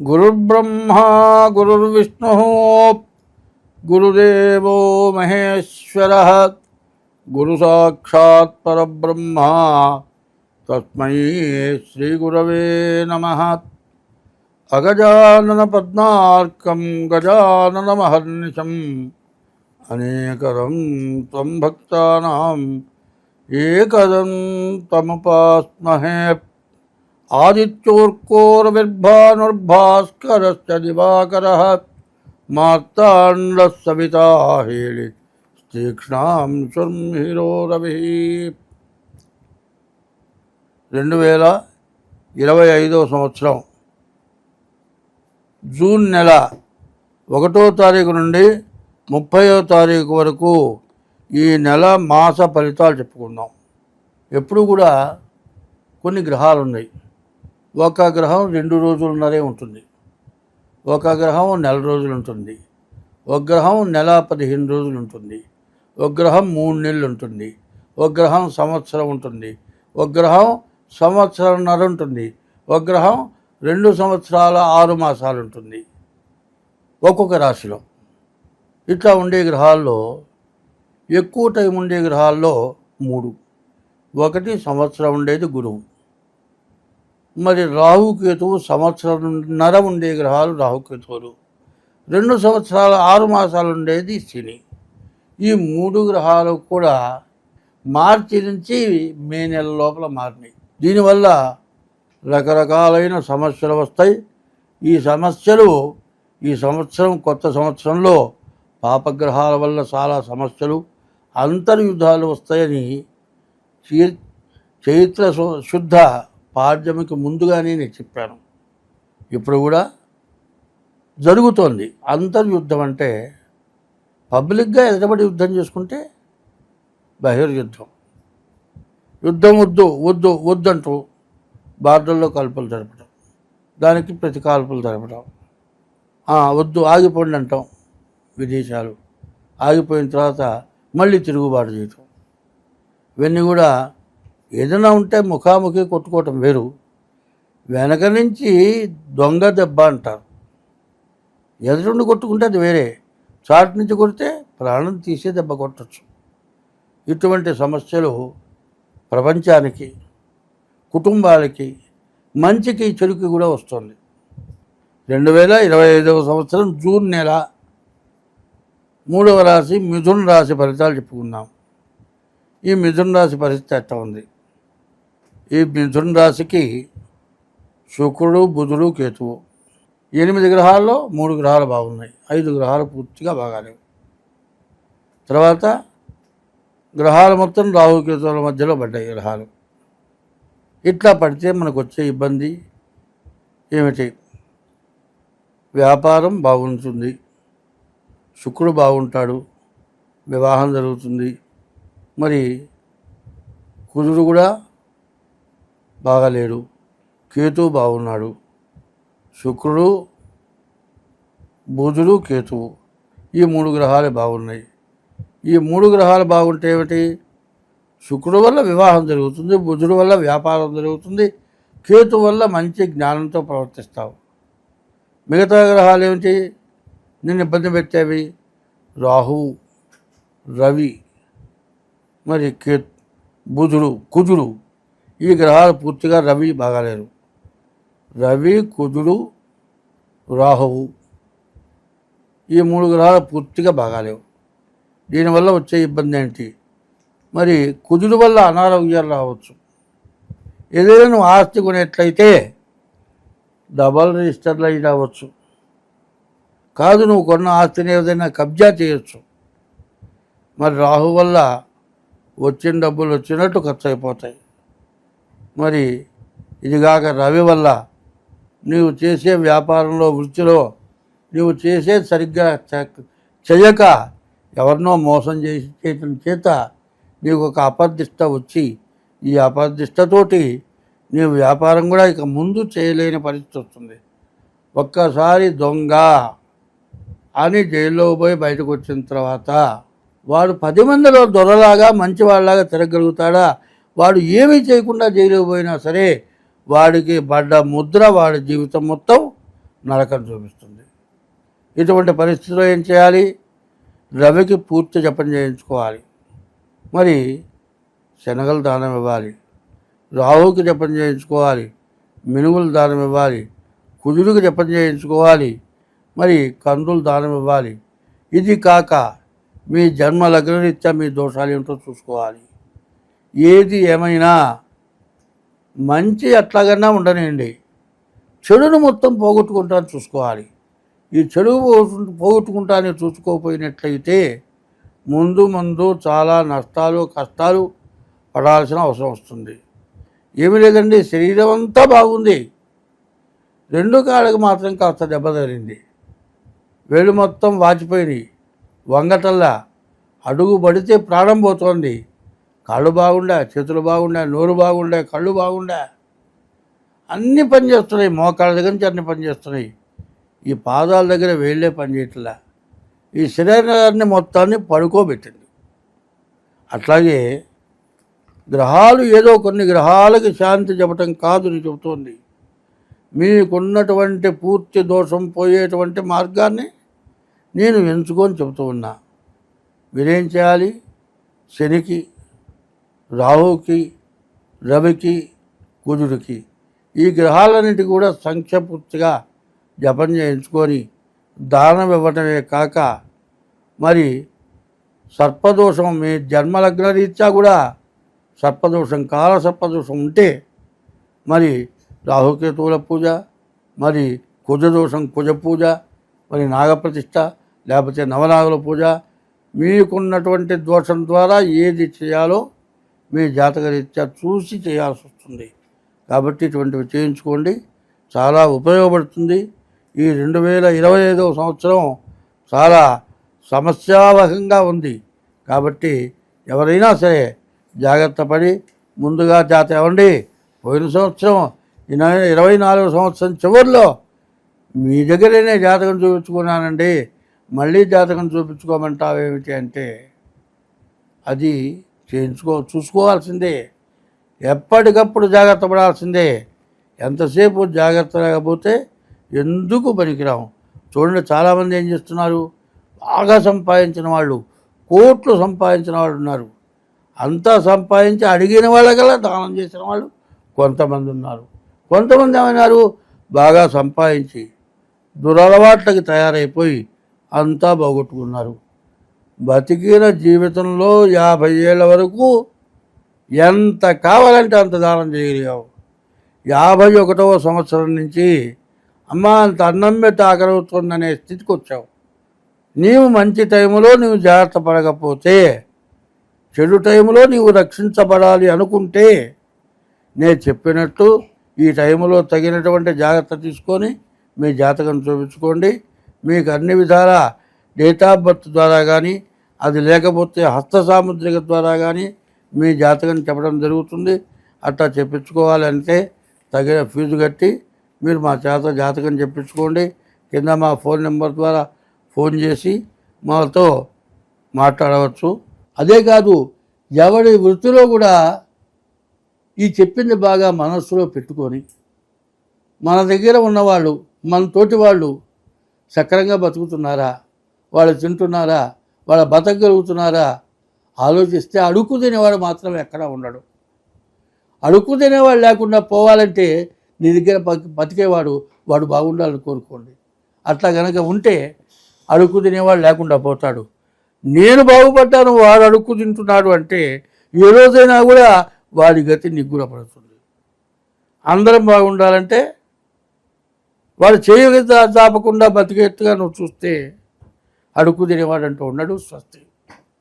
గురుర్బ్రహ్మా గురుర్విష్ణుః గురుదేవో మహేశ్వరః గురు సాక్షాత్ పరబ్రహ్మ తస్మై శ్రీ గురవే నమః. అగజానన పద్మార్కం గజానన మహర్నిశం అనేకదం త్వం భక్తానాం ఏకదంతముపాస్మహే. ఆదిత్యోర్కోరవిర్భానుర్భాస్కరశ్చ దివాకరః మార్తాండః సవితా హేళి తీక్ష్ణాం శుర్మిహిరో రవిః. 2025 సంవత్సరం జూన్ నెల 1వ తారీఖు నుండి 30వ తారీఖు వరకు ఈ నెల మాస ఫలితాలు చెప్పుకుందాం. ఎప్పుడు కూడా కొన్ని గ్రహాలు ఉన్నాయి. ఒక గ్రహం 2 రోజులున్నరే ఉంటుంది, ఒక గ్రహం నెల రోజులు ఉంటుంది, ఒక గ్రహం నెల 15 రోజులు ఉంటుంది, ఒక గ్రహం 3 నెలలు ఉంటుంది, ఒక గ్రహం సంవత్సరం ఉంటుంది, ఒక గ్రహం సంవత్సరంన్నర ఉంటుంది, ఒక గ్రహం 2 సంవత్సరాల 6 మాసాలు ఉంటుంది ఒక్కొక్క రాశిలో. ఇట్లా ఉండే గ్రహాల్లో ఎక్కువ టైం ఉండే గ్రహాల్లో 3. ఒకటి సంవత్సరం ఉండేది గురువు. మరి రాహుకేతువు సంవత్సరంన్నర ఉండే గ్రహాలు రాహుకేతువులు. 2 సంవత్సరాల 6 మాసాలు ఉండేది శని. ఈ 3 గ్రహాలు కూడా మార్చి నుంచి మే నెల లోపల మారినాయి. దీనివల్ల రకరకాలైన సమస్యలు వస్తాయి. ఈ సమస్యలు ఈ సంవత్సరం కొత్త సంవత్సరంలో పాపగ్రహాల వల్ల చాలా సమస్యలు, అంతర్యుద్ధాలు వస్తాయని చైత్ర శుద్ధ పాడ్యమికి ముందుగానే నేను చెప్పాను. ఇప్పుడు కూడా జరుగుతోంది. అంతర్యుద్ధం అంటే పబ్లిక్గా ఎదుటబడి యుద్ధం చేసుకుంటే బహిర్యుద్ధం. యుద్ధం వద్దు వద్దు వద్దంటూ బార్డర్లో కాల్పులు జరపడం, దానికి ప్రతి కాల్పులు జరపడం, వద్దు ఆగిపోండి అంటాం. విదేశాలు ఆగిపోయిన తర్వాత మళ్ళీ తిరుగుబాటు చేయటం, ఇవన్నీ కూడా ఏదైనా ఉంటే ముఖాముఖి కొట్టుకోవటం వేరు. వెనక నుంచి దొంగ దెబ్బ అంటారు. ఎదురుండి కొట్టుకుంటే అది వేరే, చాటు నుంచి కొడితే ప్రాణం తీసే దెబ్బ కొట్టచ్చు. ఇటువంటి సమస్యలు ప్రపంచానికి, కుటుంబాలకి, మంచికి చెడుకి కూడా వస్తుంది. 2025 సంవత్సరం జూన్ నెల 3వ రాశి మిథున రాశి ఫలితాలు చెప్పుకుందాం. ఈ మిథున రాశి పరిస్థితి ఎట్లా ఉంది? ఈ మిథున రాశికి శుక్రుడు, బుధుడు, కేతువు 8 గ్రహాల్లో 3 గ్రహాలు బాగున్నాయి, 5 గ్రహాలు పూర్తిగా బాగాలేవు. తర్వాత గ్రహాలు మొత్తం రాహుకేతువుల మధ్యలో పడ్డాయి గ్రహాలు. ఇట్లా పడితే మనకు వచ్చే ఇబ్బంది ఏమిటి? వ్యాపారం బాగుంటుంది, శుక్రుడు బాగుంటాడు, వివాహం జరుగుతుంది. మరి కుజుడు కూడా బాగాలేడు, కేతువు బాగున్నాడు. శుక్రుడు, బుధుడు, కేతువు ఈ 3 గ్రహాలే బాగున్నాయి. ఈ 3 గ్రహాలు బాగుంటే ఏమిటి? శుక్రుడు వల్ల వివాహం జరుగుతుంది, బుధుడు వల్ల వ్యాపారం జరుగుతుంది, కేతు వల్ల మంచి జ్ఞానంతో ప్రవర్తిస్తావు. మిగతా గ్రహాలు ఏమిటి నిన్ను ఇబ్బంది పెట్టేవి? రాహువు, రవి, మరి బుధుడు, కుజుడు ఈ గ్రహాలు పూర్తిగా రవి బాగాలేరు. రవి, కుజుడు, రాహువు ఈ 3 గ్రహాలు పూర్తిగా బాగాలేవు. దీనివల్ల వచ్చే ఇబ్బంది ఏంటి? మరి కుజుడు వల్ల అనారోగ్యాలు రావచ్చు. ఏదైనా నువ్వు ఆస్తి కొనేట్లయితే డబల్ రిజిస్టర్లు అయి రావచ్చు. కాదు, నువ్వు కొన్న ఆస్తిని ఏదైనా కబ్జా చేయొచ్చు. మరి రాహు వల్ల వచ్చిన డబ్బులు వచ్చినట్టు ఖర్చు అయిపోతాయి. మరి ఇదిగాక రవి వల్ల నీవు చేసే వ్యాపారంలో, వృత్తిలో నీవు చేసే సరిగ్గా చేయక ఎవరినో మోసం చేయటం చేత నీకు ఒక అపర్దిష్ట వచ్చి, ఈ అపర్దిష్టతోటి నీవు వ్యాపారం కూడా ఇక ముందు చేయలేని పరిస్థితి వస్తుంది. ఒక్కసారి దొంగ అని జైల్లో పోయి బయటకు వచ్చిన తర్వాత వాడు 10 మందిలో దొరలాగా మంచివాళ్ళలాగా తిరగలుగుతాడా? వాడు ఏమీ చేయకుండా జైలుకు పోయినా సరే వాడికి పడ్డ ముద్ర వాడి జీవితం మొత్తం నరకం చూపిస్తుంది. ఇటువంటి పరిస్థితిలో ఏం చేయాలి? రవికి పూర్తి జపం చేయించుకోవాలి. మరి శనగలు దానం ఇవ్వాలి, రాహుకి జపం చేయించుకోవాలి, మినుములు దానం ఇవ్వాలి, కుజుడికి జపం చేయించుకోవాలి, మరి కందులు దానం ఇవ్వాలి. ఇది కాక మీ జన్మ లగ్నరీత్యా మీ దోషాలు ఏమిటో చూసుకోవాలి. ఏది ఏమైనా మంచి అట్లాగన్నా ఉండనండి, చెడును మొత్తం పోగొట్టుకుంటాను చూసుకోవాలి. ఈ చెడు పోగొట్టుకుంటానని చూసుకోకపోయినట్లయితే ముందు చాలా నష్టాలు కష్టాలు పడాల్సిన అవసరం వస్తుంది. ఏమీ లేదండి, శరీరం అంతా బాగుంది, 2 కాళ్ళకి మాత్రం కాస్త దెబ్బ తగిలింది, వేళ్ళు మొత్తం వాచిపోయినాయి, వంగటల్లా అడుగు పడితే ప్రాణం పోతోంది. కాళ్ళు బాగుండా, చేతులు బాగుండా, నోరు బాగుండా, కళ్ళు బాగుండా, అన్నీ పనిచేస్తున్నాయి. మోకాళ్ళ దగ్గర నుంచి అన్నీ పనిచేస్తున్నాయి. ఈ పాదాల దగ్గర వేళ్ళే పనిచేయట్లా. ఈ శరీరాన్ని మొత్తాన్ని పడుకోబెట్టింది. అట్లాగే గ్రహాలు ఏదో కొన్ని గ్రహాలకి శాంతి చెప్పటం కాదు అని చెబుతోంది. మీకున్నటువంటి పూర్తి దోషం పోయేటువంటి మార్గాన్ని నేను ఎంచుకొని చెబుతూ ఉన్నా. మీరేం చేయాలి? శనికి, రాహుకి, రవికి, కుజుడికి ఈ గ్రహాలన్నింటి కూడా సంఖ్యపూర్తిగా జపం చేయించుకొని దానం ఇవ్వటమే కాక మరి సర్పదోషం మీ జన్మలగ్న రీత్యా కూడా సర్పదోషం, కాల సర్పదోషం ఉంటే మరి రాహుకేతువుల పూజ, మరి కుజదోషం కుజ పూజ, మరి నాగప్రతిష్ఠ లేకపోతే నవనాగుల పూజ, మీకున్నటువంటి దోషం ద్వారా ఏది చేయాలో మీ జాతకరీత్యా చూసి చేయాల్సి వస్తుంది. కాబట్టి ఇటువంటివి చేయించుకోండి, చాలా ఉపయోగపడుతుంది. ఈ 2025వ సంవత్సరం చాలా సమస్యావహంగా ఉంది. కాబట్టి ఎవరైనా సరే జాగ్రత్త పడి ముందుగా జాతకం ఇవ్వండి. పోయిన సంవత్సరం 24వ సంవత్సరం చివరిలో మీ దగ్గరనే జాతకం చూపించుకున్నానండి, మళ్ళీ జాతకం చూపించుకోమంటావేమిటి అంటే అది చూసుకోవాల్సిందే. ఎప్పటికప్పుడు జాగ్రత్త పడాల్సిందే. ఎంతసేపు జాగ్రత్త లేకపోతే ఎందుకు పనికిరాము. చూడండి, చాలామంది ఏం చేస్తున్నారు, బాగా సంపాదించిన వాళ్ళు, కోట్లు సంపాదించిన వాళ్ళు ఉన్నారు. అంతా సంపాదించి అడిగిన వాళ్ళకల్లా దానం చేసిన వాళ్ళు కొంతమంది ఉన్నారు. కొంతమంది ఏమైనారు, బాగా సంపాదించి దురలవాట్లకి తయారైపోయి అంతా పోగొట్టుకున్నారు. బతికిన జీవితంలో 50 ఏళ్ళ వరకు ఎంత కావాలంటే అంత దానం చేయగలిగావు. 51వ సంవత్సరం నుంచి అమ్మ అంత అన్నం పెట్టి ఆకలవుతుందనే స్థితికి వచ్చావు. నీవు మంచి టైంలో నీవు జాగ్రత్త పడకపోతే, చెడు టైంలో నీవు రక్షించబడాలి అనుకుంటే నేను చెప్పినట్టు ఈ టైంలో తగినటువంటి జాగ్రత్త తీసుకొని మీ జాతకం చూపించుకోండి. మీకు అన్ని విధాల డేట్ ఆఫ్ బర్త్ ద్వారా కానీ, అది లేకపోతే హస్త సాముద్రిక ద్వారా కానీ మీ జాతకం చెప్పడం జరుగుతుంది. అట్లా చెప్పించుకోవాలంటే తగిన ఫీజు కట్టి మీరు మా చేత జాతకం చెప్పించుకోండి. కింద మా ఫోన్ నెంబర్ ద్వారా ఫోన్ చేసి మాతో మాట్లాడవచ్చు. అదే కాదు, ఎవరి వృత్తిలో కూడా ఈ చెప్పింది బాగా మనస్సులో పెట్టుకొని మన దగ్గర ఉన్నవాళ్ళు, మన తోటి వాళ్ళు సక్రంగా బతుకుతున్నారా, వాళ్ళు తింటున్నారా, వాళ్ళు బతకగలుగుతున్నారా ఆలోచిస్తే అడుక్కు తినేవాడు మాత్రం ఎక్కడా ఉండడు. అడుక్కు తినేవాడు లేకుండా పోవాలంటే నీ దగ్గర బతికేవాడు వాడు బాగుండాలని కోరుకోండి. అట్లా కనుక ఉంటే అడుక్కు తినేవాడు లేకుండా పోతాడు. నేను బాగుపడ్డాను, వాడు అడుక్కు తింటున్నాడు అంటే ఏ రోజైనా కూడా వాడి గతి నిగ్గుర పడుతుంది. అందరం బాగుండాలంటే వాడు చేయగ దాపకుండా బతికేట్టుగా నువ్వు చూస్తే అడుక్కు తినేవాడు అంటూ ఉన్నాడు. స్వస్తి.